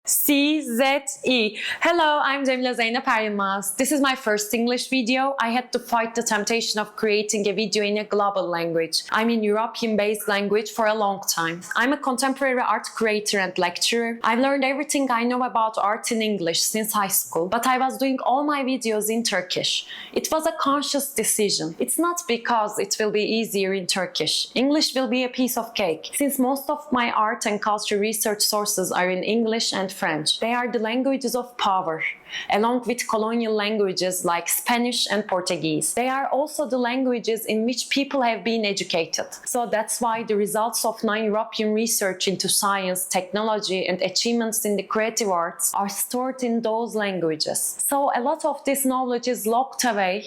CZE. Hello, I'm Cemile Zeynep Eryılmaz. This is my first English video. I had to fight the temptation of creating a video in a global language. I'm in European-based language for a long time. I'm a contemporary art creator and lecturer. I've learned everything I know about art in English since high school, but I was doing all my videos in Turkish. It was a conscious decision. It's not because it will be easier in Turkish. English will be a piece of cake. Since most of my art and culture research sources are in English and French, they are the languages of power, along with colonial languages like Spanish and Portuguese. They are also the languages in which people have been educated. So that's why the results of non-European research into science, technology, and achievements in the creative arts are stored in those languages. So a lot of this knowledge is locked away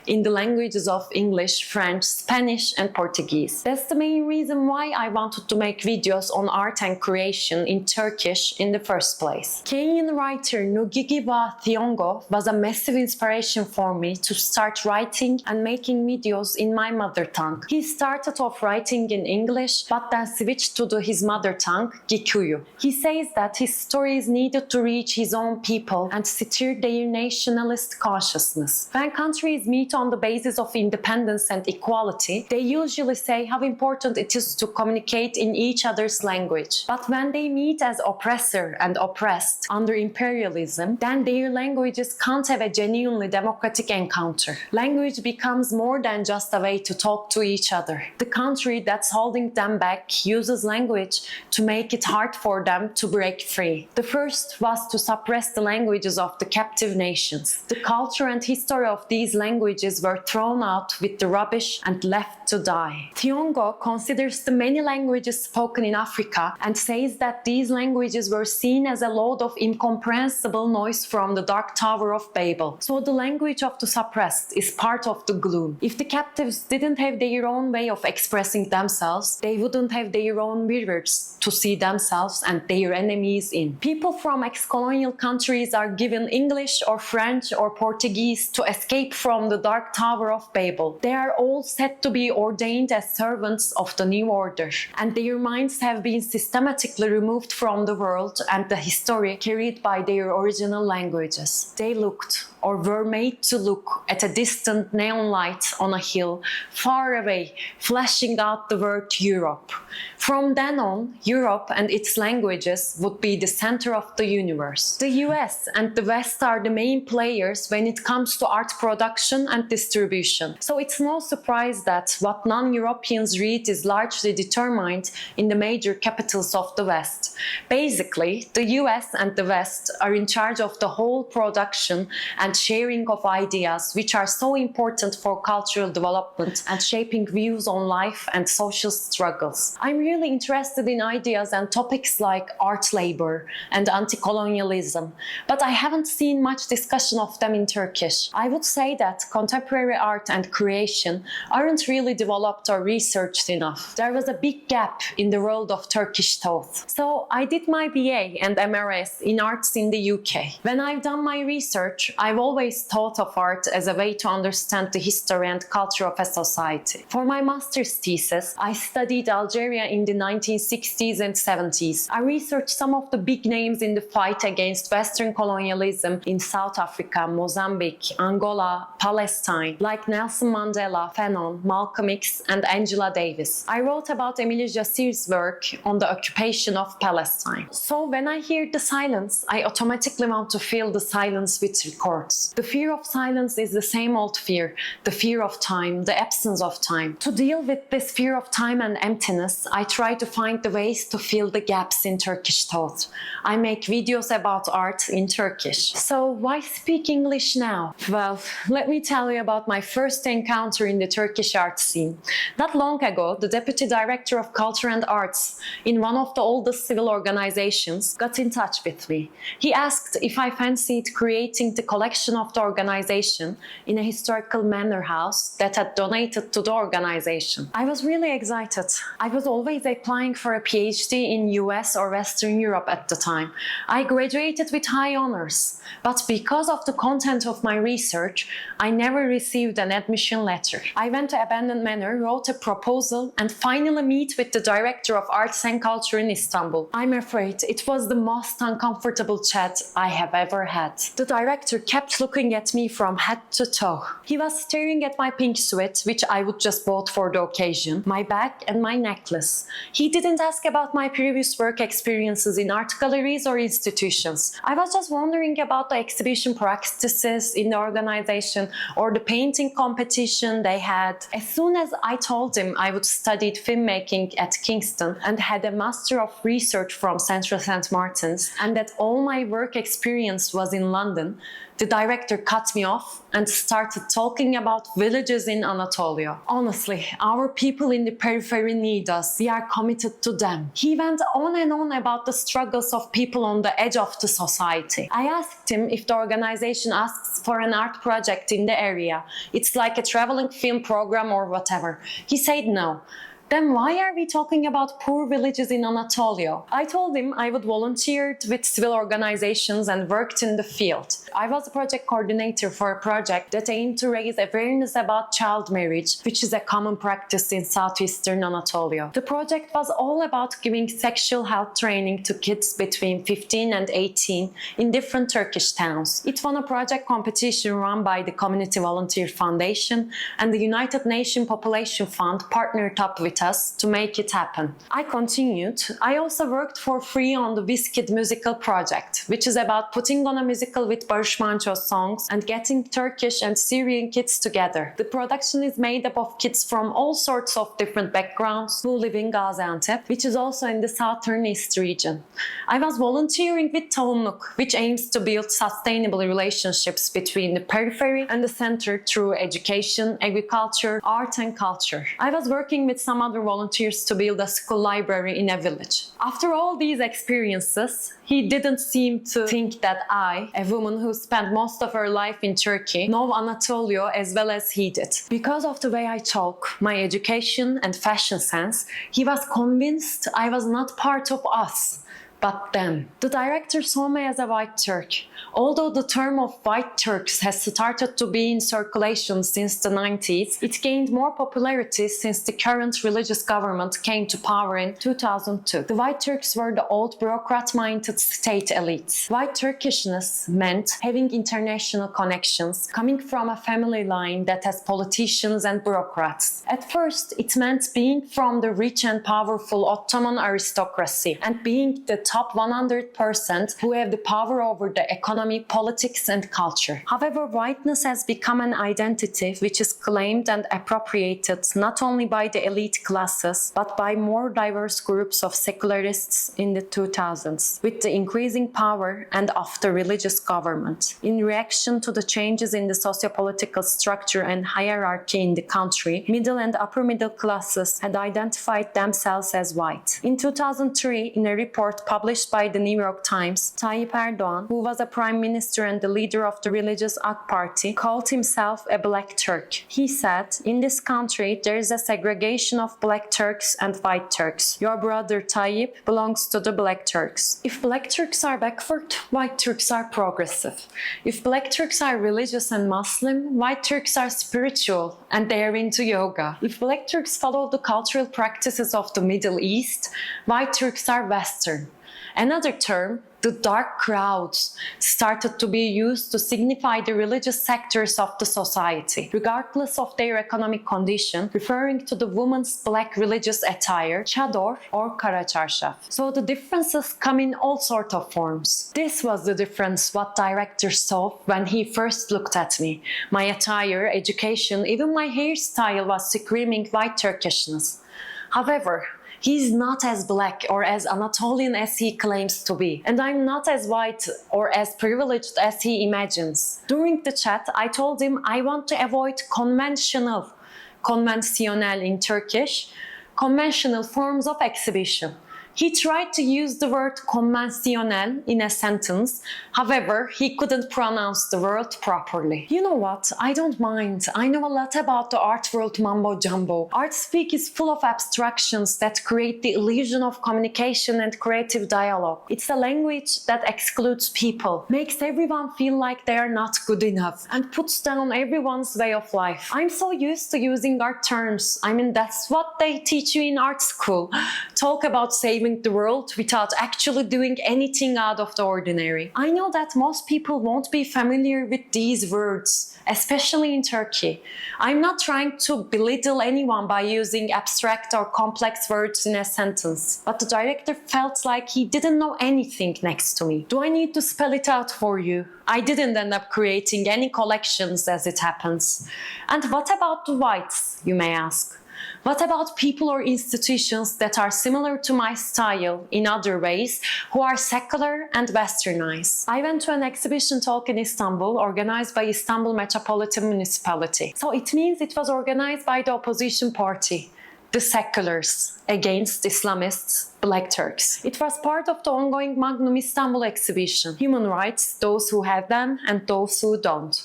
in the languages of English, French, Spanish, and Portuguese. That's the main reason why I wanted to make videos on art and creation in Turkish in the first place. Kenyan writer Ngugi Thiong'o was a massive inspiration for me to start writing and making videos in my mother tongue. He started off writing in English, but then switched to his mother tongue, Gikuyu. He says that his stories needed to reach his own people and stir their nationalist consciousness. When countries meet on the basis of independence and equality, they usually say how important it is to communicate in each other's language. But when they meet as oppressor and oppressed under imperialism, then their languages can't have a genuinely democratic encounter. Language becomes more than just a way to talk to each other. The country that's holding them back uses language to make it hard for them to break free. The first was to suppress the languages of the captive nations. The culture and history of these languages were thrown out with the rubbish and left to die. Thiong'o considers the many languages spoken in Africa and says that these languages were seen as a load of incomprehensible noise from the Dark Tower of Babel. So the language of the suppressed is part of the gloom. If the captives didn't have their own way of expressing themselves, they wouldn't have their own mirrors to see themselves and their enemies in. People from ex-colonial countries are given English or French or Portuguese to escape from the Dark Tower of Babel. They are all said to be ordained as servants of the new order, and their minds have been systematically removed from the world and the history carried by their original languages. They looked, or were made to look, at a distant neon light on a hill, far away, flashing out the word Europe. From then on, Europe and its languages would be the center of the universe. The US and the West are the main players when it comes to art production and distribution. So it's no surprise that what non-Europeans read is largely determined in the major capitals of the West. Basically, the US and the West are in charge of the whole production and sharing of ideas, which are so important for cultural development and shaping views on life and social struggles. I'm really interested in ideas and topics like art labor and anti-colonialism, but I haven't seen much discussion of them in Turkish. I would say that contemporary art and creation aren't really developed or researched enough. There was a big gap in the world of Turkish thought. So I did my BA and MRS in arts in the UK. When I've done my research, I've always thought of art as a way to understand the history and culture of a society. For my master's thesis, I studied Algeria in the 1960s and 70s. I researched some of the big names in the fight against Western colonialism in South Africa, Mozambique, Angola, Palestine, like Nelson Mandela, Fanon, Malcolm X, and Angela Davis. I wrote about Emile Jassir's work on the occupation of Palestine. So when I hear the silence, I automatically want to fill the silence with records. The fear of silence is the same old fear, the fear of time, the absence of time. To deal with this fear of time and emptiness, I try to find the ways to fill the gaps in Turkish thought. I make videos about art in Turkish. So why speak English now? Well, let me tell you about my first encounter in the Turkish art scene. Not long ago, the Deputy Director of Culture and Arts in one of the oldest civil organizations got in touch with me. He asked if I fancied creating the collection of the organization in a historical manor house that had donated to the organization. I was really excited. I was always applying for a PhD in US or Western Europe at the time. I graduated with high honors, but because of the content of my research, I never never received an admission letter. I went to abandoned manor, wrote a proposal, and finally meet with the director of arts and culture in Istanbul. I'm afraid it was the most uncomfortable chat I have ever had. The director kept looking at me from head to toe. He was staring at my pink suit, which I would just bought for the occasion, my bag and my necklace. He didn't ask about my previous work experiences in art galleries or institutions. I was just wondering about the exhibition practices in the organization or the painting competition they had. As soon as I told him I would studied filmmaking at Kingston and had a Master of Research from Central St. Martin's and that all my work experience was in London, the director cut me off and started talking about villages in Anatolia. Honestly, our people in the periphery need us. We are committed to them. He went on and on about the struggles of people on the edge of the society. I asked him if the organization asks for an art project in the area. It's like a traveling film program or whatever. He said no. Then why are we talking about poor villages in Anatolia? I told him I would volunteer with civil organizations and worked in the field. I was a project coordinator for a project that aimed to raise awareness about child marriage, which is a common practice in southeastern Anatolia. The project was all about giving sexual health training to kids between 15 and 18 in different Turkish towns. It won a project competition run by the Community Volunteer Foundation, and the United Nations Population Fund partnered up with us to make it happen. I continued. I also worked for free on the Whisked musical project, which is about putting on a musical with Barış Manço songs and getting Turkish and Syrian kids together. The production is made up of kids from all sorts of different backgrounds who live in Gaziantep, which is also in the southern east region. I was volunteering with Tohumluk, which aims to build sustainable relationships between the periphery and the center through education, agriculture, art and culture. I was working with some other volunteers to build a school library in a village. After all these experiences, he didn't seem to think that I, a woman who spent most of her life in Turkey, know Anatolia as well as he did. Because of the way I talk, my education and fashion sense, he was convinced I was not part of us, but them. The director saw me as a white Turk. Although the term of white Turks has started to be in circulation since the 90s, it gained more popularity since the current religious government came to power in 2002. The white Turks were the old bureaucrat-minded state elites. White Turkishness meant having international connections, coming from a family line that has politicians and bureaucrats. At first, it meant being from the rich and powerful Ottoman aristocracy and being the top 100% who have the power over the economy, politics and culture. However, whiteness has become an identity which is claimed and appropriated not only by the elite classes but by more diverse groups of secularists in the 2000s, with the increasing power and of the religious government. In reaction to the changes in the socio-political structure and hierarchy in the country, middle and upper middle classes had identified themselves as white. In 2003, in a report published by the New York Times, Tayyip Erdogan, who was a prime minister and the leader of the religious AK Party, called himself a black Turk. He said, "In this country, there is a segregation of black Turks and white Turks. Your brother Tayyip belongs to the black Turks. If black Turks are backward, white Turks are progressive. If black Turks are religious and Muslim, white Turks are spiritual and they are into yoga. If black Turks follow the cultural practices of the Middle East, white Turks are Western." Another term, the dark crowds, started to be used to signify the religious sectors of the society, regardless of their economic condition, referring to the woman's black religious attire, chador or kara çarşaf. So the differences come in all sorts of forms. This was the difference what director saw when he first looked at me. My attire, education, even my hairstyle was screaming white Turkishness. However, he's not as black or as Anatolian as he claims to be, and I'm not as white or as privileged as he imagines. During the chat, I told him I want to avoid konvansiyonel in Turkish, conventional forms of exhibition. He tried to use the word conventionnel in a sentence, however, he couldn't pronounce the word properly. You know what? I don't mind. I know a lot about the art world mumbo jumbo. Art speak is full of abstractions that create the illusion of communication and creative dialogue. It's a language that excludes people, makes everyone feel like they are not good enough, and puts down everyone's way of life. I'm so used to using art terms. I mean, that's what they teach you in art school. Talk about saving the world without actually doing anything out of the ordinary. I know that most people won't be familiar with these words, especially in Turkey. I'm not trying to belittle anyone by using abstract or complex words in a sentence, but the director felt like he didn't know anything next to me. Do I need to spell it out for you? I didn't end up creating any collections as it happens. And what about the whites, you may ask? What about people or institutions that are similar to my style in other ways, who are secular and westernized? I went to an exhibition talk in Istanbul organized by Istanbul Metropolitan Municipality. So it means it was organized by the opposition party, the seculars, against Islamists, Black Turks. It was part of the ongoing Magnum Istanbul exhibition, Human Rights, Those Who Have Them and Those Who Don't.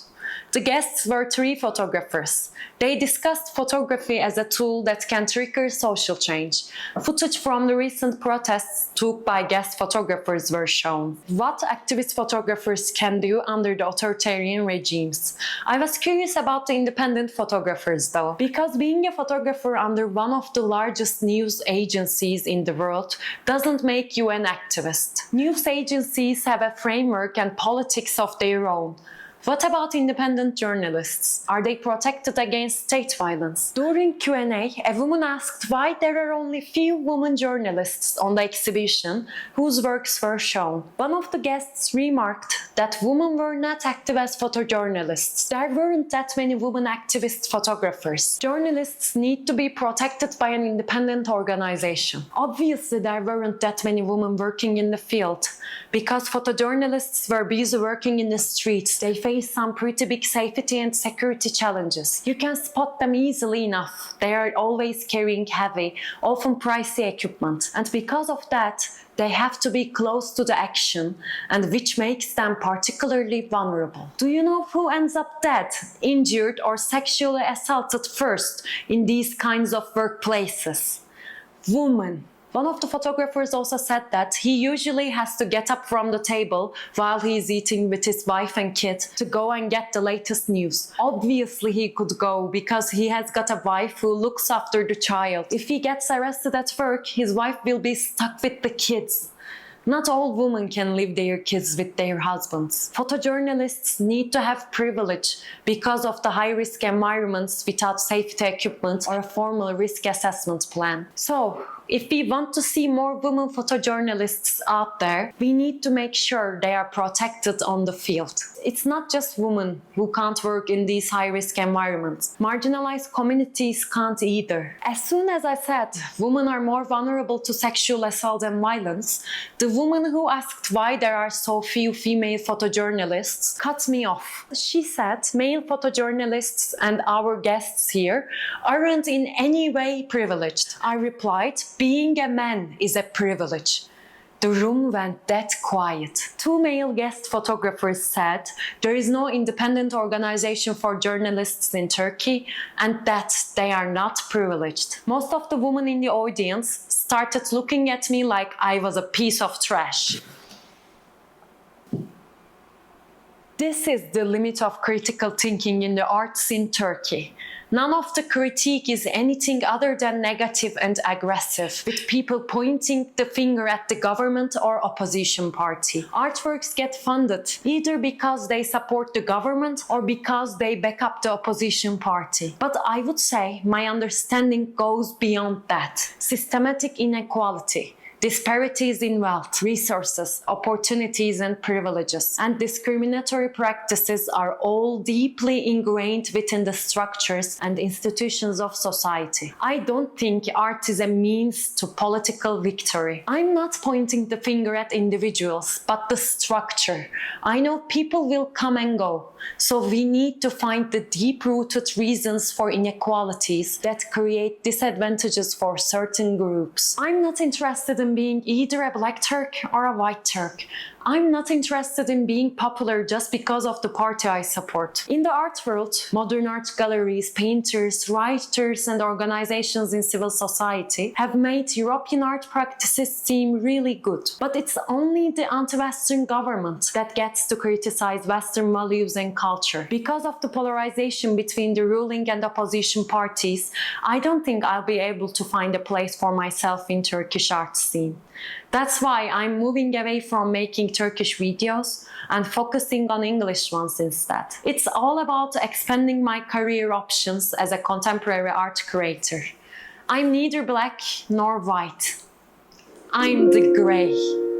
The guests were 3 photographers. They discussed photography as a tool that can trigger social change. Footage from the recent protests took by guest photographers were shown. What activist photographers can do under the authoritarian regimes. I was curious about the independent photographers though, because being a photographer under one of the largest news agencies in the world doesn't make you an activist. News agencies have a framework and politics of their own. What about independent journalists? Are they protected against state violence? During Q&A, a woman asked why there are only few women journalists on the exhibition whose works were shown. One of the guests remarked that women were not active as photojournalists. There weren't that many women activist photographers. Journalists need to be protected by an independent organization. Obviously, there weren't that many women working in the field, because photojournalists were busy working in the streets. They face some pretty big safety and security challenges. You can spot them easily enough. They are always carrying heavy, often pricey equipment, and because of that, they have to be close to the action, and which makes them particularly vulnerable. Do you know who ends up dead, injured, or sexually assaulted first in these kinds of workplaces? Women. One of the photographers also said that he usually has to get up from the table while he is eating with his wife and kid to go and get the latest news. Obviously he could go because he has got a wife who looks after the child. If he gets arrested at work, his wife will be stuck with the kids. Not all women can leave their kids with their husbands. Photojournalists need to have privilege because of the high-risk environments without safety equipment or a formal risk assessment plan. So, if we want to see more women photojournalists out there, we need to make sure they are protected on the field. It's not just women who can't work in these high-risk environments. Marginalized communities can't either. As soon as I said women are more vulnerable to sexual assault and violence, the woman who asked why there are so few female photojournalists cut me off. She said male photojournalists and our guests here aren't in any way privileged. I replied, being a man is a privilege. The room went dead quiet. 2 male guest photographers said there is no independent organization for journalists in Turkey and that they are not privileged. Most of the women in the audience started looking at me like I was a piece of trash. This is the limit of critical thinking in the arts in Turkey. None of the critique is anything other than negative and aggressive, with people pointing the finger at the government or opposition party. Artworks get funded either because they support the government or because they back up the opposition party. But I would say my understanding goes beyond that. Systematic inequality, disparities in wealth, resources, opportunities and privileges, and discriminatory practices are all deeply ingrained within the structures and institutions of society. I don't think art is a means to political victory. I'm not pointing the finger at individuals, but the structure. I know people will come and go, so we need to find the deep-rooted reasons for inequalities that create disadvantages for certain groups. I'm not interested in in being either a black Turk or a white Turk. I'm not interested in being popular just because of the party I support. In the art world, modern art galleries, painters, writers, and organizations in civil society have made European art practices seem really good. But it's only the anti-Western government that gets to criticize Western values and culture. Because of the polarization between the ruling and opposition parties, I don't think I'll be able to find a place for myself in Turkish art scene. That's why I'm moving away from making Turkish videos and focusing on English ones instead. It's all about expanding my career options as a contemporary art creator. I'm neither black nor white. I'm the gray.